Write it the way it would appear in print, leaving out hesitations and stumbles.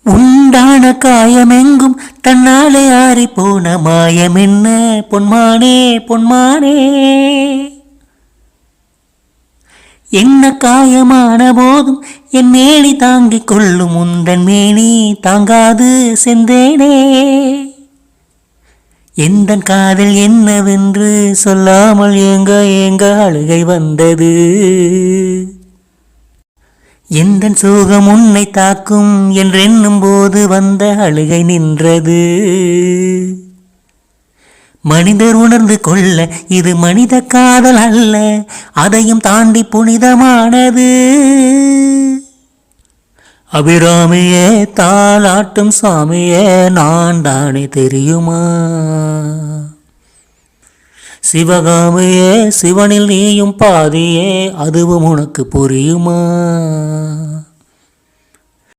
உண்டான காயமெங்கும் தன்னாலே ஆறி போன மாயம் என்ன பொன்மானே பொன்மானே. என்ன காயமான போதும் என் மேனி தாங்கிக் கொள்ளும் உந்தன் மேனி தாங்காது செந்தேனே. எந்தன் காதல் என்னவென்று சொல்லாமல் ஏங்க ஏங்க அழுகை வந்தது. எந்தன் சோகம் உன்னை தாக்கும் என்றென்னும் போது வந்த அழுகை நின்றது. மனிதர் உணர்ந்து கொள்ள இது மனித காதல் அல்ல, அதையும் தாண்டி புனிதமானது. அபிராமியே தாலாட்டும் சாமியே நான் தானே தெரியுமா. சிவகாமியே சிவனில் நீயும் பாதியே அதுவும் உனக்கு புரியுமா.